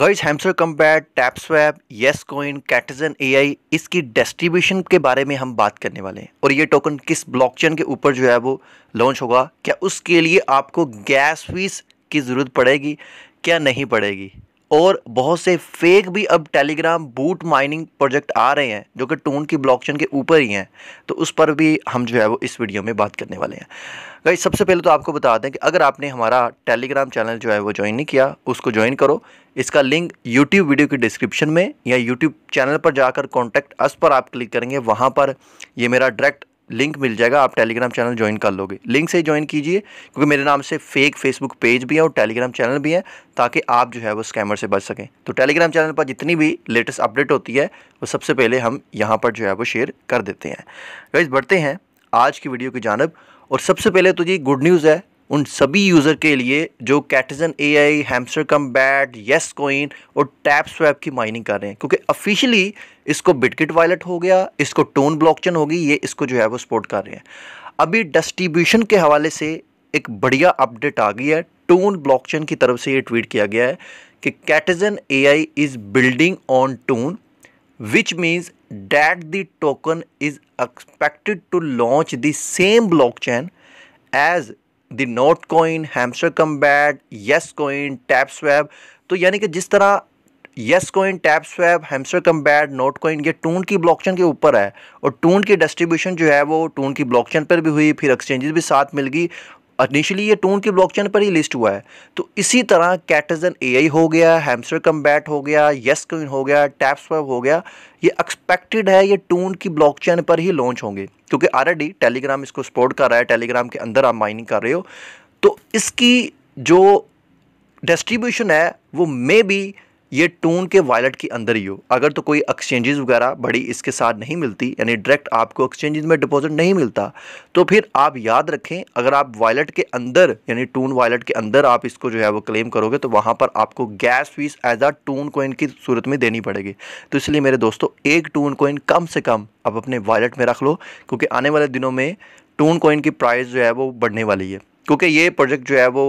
Guys Hamster Kombat, TapSwap, Yescoin, Catizen AI, इसकी distribution के बारे में हम बात करने वाले हैं। और ये टोकन किस ब्लॉकचेन के ऊपर जो है वो लॉन्च होगा, क्या उसके लिए आपको गैस फीस की ज़रूरत पड़ेगी, क्या नहीं पड़ेगी। और बहुत से फेक भी अब टेलीग्राम बूट माइनिंग प्रोजेक्ट आ रहे हैं जो कि टून की ब्लॉकचेन के ऊपर ही हैं, तो उस पर भी हम जो है वो इस वीडियो में बात करने वाले हैं। गाइस सबसे पहले तो आपको बता दें कि अगर आपने हमारा टेलीग्राम चैनल जो है वो ज्वाइन नहीं किया, उसको ज्वाइन करो। इसका लिंक यूट्यूब वीडियो की डिस्क्रिप्शन में या यूट्यूब चैनल पर जाकर कॉन्टैक्ट अस पर आप क्लिक करेंगे, वहाँ पर ये मेरा डायरेक्ट लिंक मिल जाएगा, आप टेलीग्राम चैनल ज्वाइन कर लोगे। लिंक से ही ज्वाइन कीजिए क्योंकि मेरे नाम से फेक फेसबुक पेज भी है और टेलीग्राम चैनल भी है, ताकि आप जो है वो स्कैमर से बच सकें। तो टेलीग्राम चैनल पर जितनी भी लेटेस्ट अपडेट होती है वो सबसे पहले हम यहाँ पर जो है वो शेयर कर देते हैं। गाइस बढ़ते हैं आज की वीडियो की जानब। और सबसे पहले तो ये गुड न्यूज़ है उन सभी यूज़र के लिए जो कैटिजन AI, Hamster Kombat, yes coin और टैपस्वैप की माइनिंग कर रहे हैं, क्योंकि ऑफिशियली इसको बिटकिट वॉलेट हो गया, इसको टोन ब्लॉकचेन होगी, ये इसको जो है वो सपोर्ट कर रहे हैं। अभी डिस्ट्रीब्यूशन के हवाले से एक बढ़िया अपडेट आ गई है। टोन ब्लॉकचेन की तरफ से ये ट्वीट किया गया है कि कैटिजन AI is building on tone which means that the token is expected to launch the same blockchain as the Notcoin, Hamster Combat, Yes Coin, TapSwap। तो यानी कि जिस तरह Yes Coin, TapSwap, Hamster Combat, Notcoin ये twin की blockchain के ऊपर है और टून की डिस्ट्रीब्यूशन जो है वो टून की ब्लॉकचेन पर भी हुई, फिर एक्सचेंजेस भी साथ मिल गई। इनिशियली ये टून की ब्लॉकचेन पर ही लिस्ट हुआ है। तो इसी तरह कैटिजन एआई हो गया, हैमस्टर कम्बैट हो गया, येस कॉइन हो गया, टैपस्वैप हो गया, ये एक्सपेक्टेड है ये टून की ब्लॉकचेन पर ही लॉन्च होंगे, क्योंकि ऑलरेडी टेलीग्राम इसको सपोर्ट कर रहा है। टेलीग्राम के अंदर आप माइनिंग कर रहे हो तो इसकी जो डिस्ट्रीब्यूशन है वो मे बी ये टून के वॉलेट के अंदर ही हो। अगर तो कोई एक्सचेंजेस वगैरह बड़ी इसके साथ नहीं मिलती, यानी डायरेक्ट आपको एक्सचेंजेस में डिपॉजिट नहीं मिलता, तो फिर आप याद रखें अगर आप वॉलेट के अंदर यानी टून वॉलेट के अंदर आप इसको जो है वो क्लेम करोगे तो वहाँ पर आपको gas fees as a TON coin की सूरत में देनी पड़ेगी। तो इसलिए मेरे दोस्तों एक टून कॉइन कम से कम आप अपने वॉलेट में रख लो, क्योंकि आने वाले दिनों में टून कॉइन की प्राइस जो है वो बढ़ने वाली है। क्योंकि ये प्रोजेक्ट जो है वो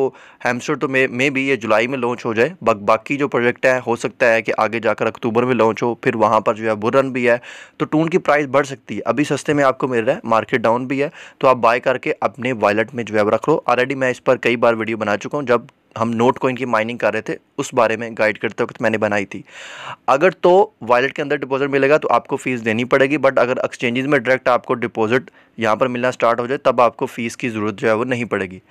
हैमस्टर तो मे भी ये जुलाई में लॉन्च हो जाए, बाकी जो प्रोजेक्ट है हो सकता है कि आगे जाकर अक्टूबर में लॉन्च हो, फिर वहाँ पर जो है बुल रन भी है, तो टून की प्राइस बढ़ सकती है। अभी सस्ते में आपको मिल रहा है, मार्केट डाउन भी है, तो आप बाय करके अपने वॉलेट में जो है रख लो। ऑलरेडी मैं इस पर कई बार वीडियो बना चुका हूँ, जब हम नोट कॉइन की माइनिंग कर रहे थे उस बारे में गाइड करते वक्त मैंने बनाई थी। अगर तो वॉलेट के अंदर डिपॉजिट मिलेगा तो आपको फ़ीस देनी पड़ेगी, बट अगर एक्सचेंजेस में डायरेक्ट आपको डिपॉजिट यहाँ पर मिलना स्टार्ट हो जाए तब आपको फ़ीस की ज़रूरत जो है वो नहीं पड़ेगी।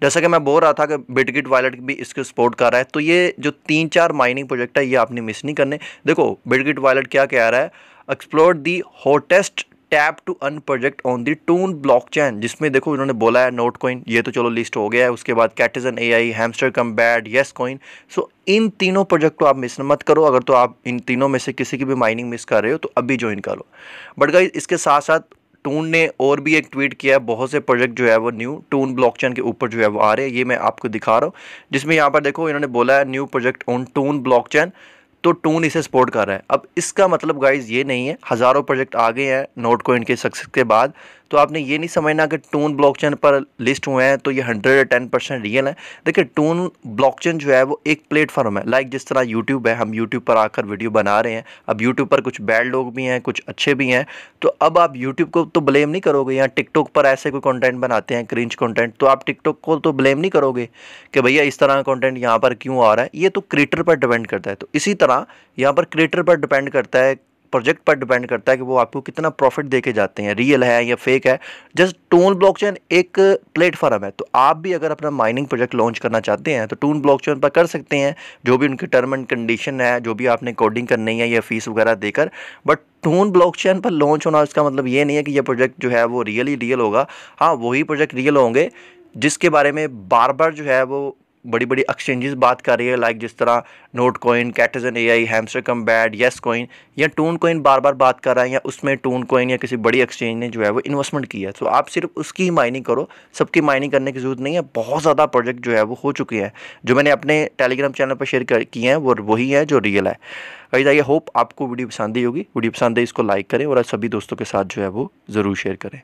जैसा कि मैं बोल रहा था कि बिटकिट वॉलेट भी इसको सपोर्ट कर रहा है, तो ये जो 3-4 माइनिंग प्रोजेक्ट है ये आपने मिस नहीं करने। देखो बिटकिट वॉलेट क्या कह रहा है, explore the hottest tap to earn project on the TON blockchain, जिसमें देखो इन्होंने बोला है नोट कॉइन, ये तो चलो लिस्ट हो गया है। उसके बाद Catizen AI, Hamster Kombat, Yescoin. So इन तीनों प्रोजेक्ट को आप मिस मत करो। अगर तो आप इन तीनों में से किसी की भी माइनिंग मिस कर रहे हो तो अभी ज्वाइन करो। बट गाइस इसके साथ साथ टून ने और भी एक ट्वीट किया है, बहुत से प्रोजेक्ट जो है वो न्यू टून ब्लॉकचेन के ऊपर जो है वो आ रहे हैं, ये मैं आपको दिखा रहा हूँ। जिसमें यहाँ पर देखो इन्होंने बोला है new project on TON blockchain, तो टून इसे सपोर्ट कर रहा है। अब इसका मतलब गाइज ये नहीं है हज़ारों प्रोजेक्ट आ गए हैं नोट कॉइन के सक्सेस के बाद, तो आपने ये नहीं समझना कि टून ब्लॉकचेन पर लिस्ट हुए हैं तो ये 110% रियल है। देखिए टून ब्लॉकचेन जो है वो एक प्लेटफॉर्म है, लाइक जिस तरह यूट्यूब है, हम यूट्यूब पर आकर वीडियो बना रहे हैं। अब यूट्यूब पर कुछ बैड लोग भी हैं, कुछ अच्छे भी हैं, तो अब आप यूट्यूब को तो ब्लेम नहीं करोगे। या टिकटॉक पर ऐसे कोई कंटेंट बनाते हैं क्रिंज कंटेंट, तो आप टिकटॉक को तो ब्लेम नहीं करोगे कि भैया इस तरह का कंटेंट यहाँ पर क्यों आ रहा है। ये तो क्रिएटर पर डिपेंड करता है। तो इसी तरह यहाँ पर क्रिएटर पर डिपेंड करता है, प्रोजेक्ट पर डिपेंड करता है कि वो आपको कितना प्रॉफिट देके जाते हैं, रियल है या फेक है। जस्ट टून ब्लॉकचेन एक प्लेटफॉर्म है, तो आप भी अगर अपना माइनिंग प्रोजेक्ट लॉन्च करना चाहते हैं तो टून ब्लॉकचेन पर कर सकते हैं, जो भी उनकी टर्म एंड कंडीशन है, जो भी आपने कोडिंग करनी है या फीस वगैरह देकर। बट टून ब्लॉकचेन पर लॉन्च होना इसका मतलब ये नहीं है कि ये प्रोजेक्ट जो है वो रियल होगा। हाँ वही प्रोजेक्ट रियल होंगे जिसके बारे में बार बार जो है वो बड़ी बड़ी एक्सचेंजेस बात कर रही है, लाइक जिस तरह note coin, Catizen AI, Hamster Kombat, yes coin या टून कॉइन बार बार बात कर रहा है, या उसमें टून कॉइन या किसी बड़ी एक्सचेंज ने जो है वो इन्वेस्टमेंट किया है। तो आप सिर्फ उसकी ही माइनिंग करो, सबकी माइनिंग करने की जरूरत नहीं है। बहुत ज़्यादा प्रोजेक्ट जो है वो हो चुके हैं, जो मैंने अपने टेलीग्राम चैनल पर शेयर किए हैं वो वही है जो रियल है। गाइस आई होप आपको वीडियो पसंद आई होगी। वीडियो पसंद है इसको लाइक करें और सभी दोस्तों के साथ जो है वो ज़रूर शेयर करें।